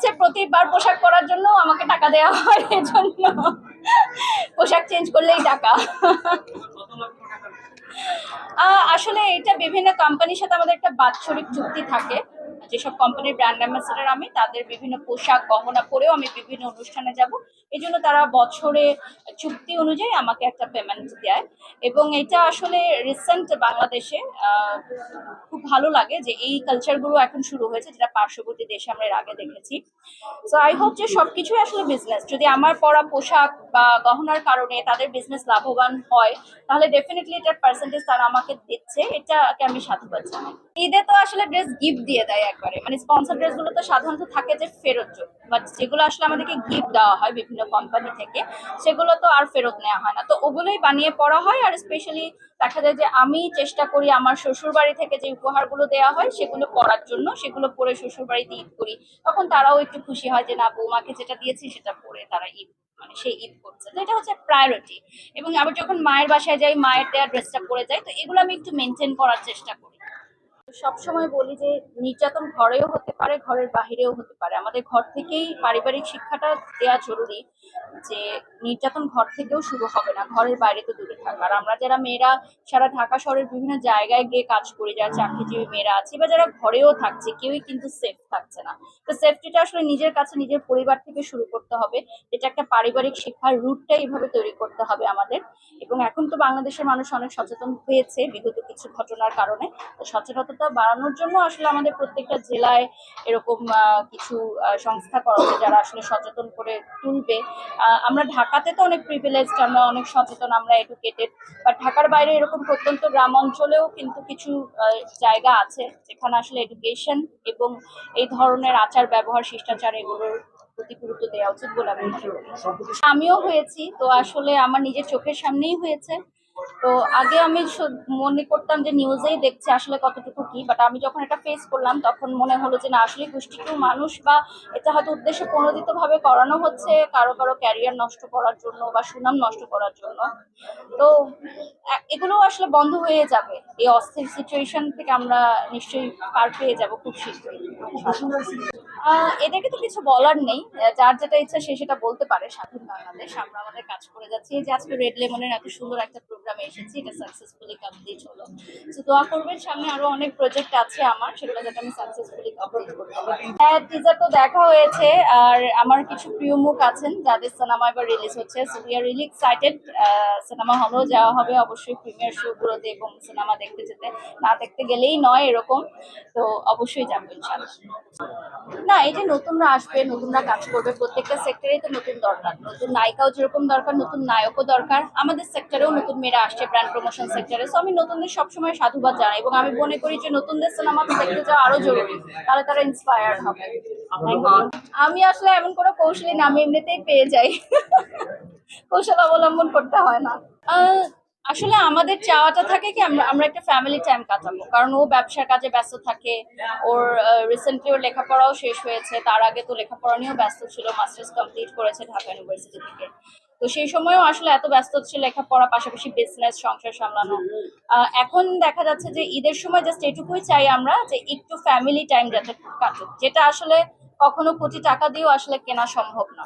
হচ্ছে প্রতিবার পোশাক পরার জন্য আমাকে টাকা দেওয়া হয়, এজন্য পোশাক চেঞ্জ করলেই টাকা। আসলে এটা বিভিন্ন কোম্পানির সাথে আমাদের একটা বাৎসরিক চুক্তি থাকে। যেসব কোম্পানির ব্র্যান্ড অ্যাম্বাসেডর আমি, তাদের বিভিন্ন পোশাক গহনা পরেও আমি বিভিন্ন অনুষ্ঠানে যাব। এই জন্য তারা বছরে চুক্তি অনুযায়ী আমাকে একটা পেমেন্ট দেয়। এবং এটা আসলে রিসেন্ট বাংলাদেশে খুব ভালো লাগে যে এই কালচারগুলো এখন শুরু হয়েছে, যেটা পার্শ্ববর্তী দেশে আমরা এর আগে দেখেছি। সো আই হোপ যে সবকিছুই আসলে বিজনেস। যদি আমার পরা পোশাক বা গহনার কারণে তাদের বিজনেস লাভবান হয়, তাহলে ডেফিনেটলি এটার পার্সেন্টেজ তারা আমাকে দিচ্ছে, এটাকে আমি সাধুবাদ জানাই। ঈদে তো আসলে ড্রেস গিফট দিয়ে দেয় একবারে, মানে স্পন্সর ড্রেস গুলো তো সাধারণত থাকে যে ফেরত যোগ্য, বাট যেগুলো আসলে আমাদেরকে গিফট দেওয়া হয় বিভিন্ন কোম্পানি থেকে, সেগুলো তো আর ফেরত নেওয়া হয় না। তো ওগুলোই বানিয়ে পড়া হয়। আর স্পেশালি দেখা যায় যে আমি চেষ্টা করি আমার শ্বশুর বাড়ি থেকে যে উপহারগুলো দেওয়া হয় সেগুলো পরার জন্য, সেগুলো পরে শ্বশুর বাড়িতে ঈদ করি। তখন তারাও একটু খুশি হয় যে না, বৌমাকে যেটা দিয়েছি সেটা পরে তারা ঈদ, মানে সেই ঈদ করছে। তো এটা হচ্ছে প্রায়োরিটি। এবং আবার যখন মায়ের বাসায় যাই, মায়ের দেওয়া ড্রেসটা পরে যাই, তো এগুলো আমি একটু মেনটেন করার চেষ্টা করি। সবসময় বলি যে নির্যাতন ঘরেও হতে পারে, ঘরের বাহিরেও হতে পারে। আমাদের ঘর থেকেই পারিবারিক শিক্ষাটা দেওয়া জরুরি, যে নির্যাতন ঘর থেকেও শুরু হবে না, ঘরের বাইরে তো দূরে থাক। আর আমরা যারা মেয়েরা সারা ঢাকা শহরের বিভিন্ন জায়গায় গিয়ে কাজ করি, যারা চাকরিজীবী মেয়েরা আছি বা যারা ঘরেও থাকছে, কেউই কিন্তু সেফ থাকছে না। তো সেফটিটা আসলে নিজের কাছে, নিজের পরিবার থেকে শুরু করতে হবে। এটা একটা পারিবারিক শিক্ষার রুটটা এইভাবে তৈরি করতে হবে আমাদের। এবং এখন তো বাংলাদেশের মানুষ অনেক সচেতন হয়েছে বিগত কিছু ঘটনার কারণে। তো সচেতনতা বাড়ানোর জন্য আসলে আমাদের প্রত্যেকটা জেলায় এরকম কিছু সংস্থা করা হচ্ছে, যারা আসলে সচেতন করে তুলবে। আমরা ঢাকাতে তো অনেক প্রিভিলেজড, আমরা অনেক সচেতন, আমরা এডুকেটেড। বাট ঢাকার বাইরে এরকম প্রত্যন্ত গ্রাম অঞ্চলেও কিন্তু কিছু জায়গা আছে যেখানে আসলে এডুকেশন এবং এই ধরনের আচার ব্যবহার, শিষ্টাচার, এগুলোর প্রতি গুরুত্ব দেওয়া উচিত বলে আমি মনে করি। আমিও হয়েছি, তো আসলে আমার নিজের চোখের সামনেই হয়েছে। তো আগে আমি মনে করতাম যে নিউজেই দেখছি আসলে কতটুকু কি, বাট আমি যখন এটা ফেস করলাম তখন মনে হলো যে না, আসলে গোষ্ঠীকেও মানুষ, বা এটা হয়তো উদ্দেশ্য প্রণোদিত ভাবে করানো হচ্ছে কারো কারো ক্যারিয়ার নষ্ট করার জন্য বা সুনাম নষ্ট করার জন্য। তো এগুলো আসলে বন্ধ হয়ে যাবে। এই অস্থির সিচুয়েশন থেকে আমরা নিশ্চয়ই পার পেয়ে যাব খুব শীঘ্রই। এদেরকে তো কিছু বলার নেই, যার যেটা ইচ্ছা সে সেটা বলতে পারে। স্বাধীন বাংলাদেশ, আমরা আমাদের কাজ করে যাচ্ছি। এই যে আজকে রেড লেমনের এত সুন্দর একটা প্রোগ্রামে এসেছি, এটা সাকসেসফুলি কমপ্লিট হলো। তো দোয়া করবেন, সামনে আরো অনেক প্রজেক্ট আছে আমার, সেগুলো যাতে আমি সাকসেসফুলি কমপ্লিট করতে পারি। হ্যাঁ, টিজার তো দেখা হয়েছে। আর আমার কিছু প্রিয় মুখ আছেন যাদের সিনেমা এবার রিলিজ হচ্ছে, so we are really excited. Cinema হলেও যাওয়া হবে অবশ্যই প্রিমিয়ার শো গুলোতে, এবং সিনেমা দেখতে যেতে, না দেখতে গেলেই নয় এরকম। তো অবশ্যই যাবো ইনশাআল্লাহ। না, এই যে নতুনরা আসবে, নতুনরা কাজ করবে, প্রত্যেকটা সেক্টরেই তো নতুন দরকার। নতুন নায়িকাও যেরকম দরকার, নতুন নায়কও দরকার। আমাদের সেক্টরেও নতুন মেয়েরা আসছে, ব্র্যান্ড প্রমোশন সেক্টরে। সো আমি নতুনদের সবসময় সাধুবাদ জানাই, এবং আমি মনে করি যে নতুনদের সিনেমা দেখতে যাওয়া আরো জরুরি, তাহলে তারা ইন্সপায়ার্ড হবে। আমি আসলে এমন কোনো কৌশলী না, আমি এমনিতেই পেয়ে যাই। কৌশল অবলম্বন করতে হয় না। আসলে আমাদের চাওয়াটা থাকে কি, আমরা আমরা একটা ফ্যামিলি টাইম কাটাবো, কারণ ও ব্যবসার কাজে ব্যস্ত থাকে। ওর রিসেন্টলি ওর লেখাপড়াও শেষ হয়েছে, তার আগে তো লেখাপড়া নিয়েও ব্যস্ত ছিল, মাস্টার্স কমপ্লিট করেছে ঢাকা ইউনিভার্সিটি থেকে। তো সেই সময়ও আসলে এত ব্যস্ত ছিল লেখাপড়া, পাশাপাশি বিজনেস, সংসার সামলানো। এখন দেখা যাচ্ছে যে ঈদের সময় জাস্ট এটুকুই চাই আমরা, যে একটু ফ্যামিলি টাইম যাতে কাটুক, যেটা আসলে কখনো কোটি টাকা দিয়েও আসলে কেনা সম্ভব না।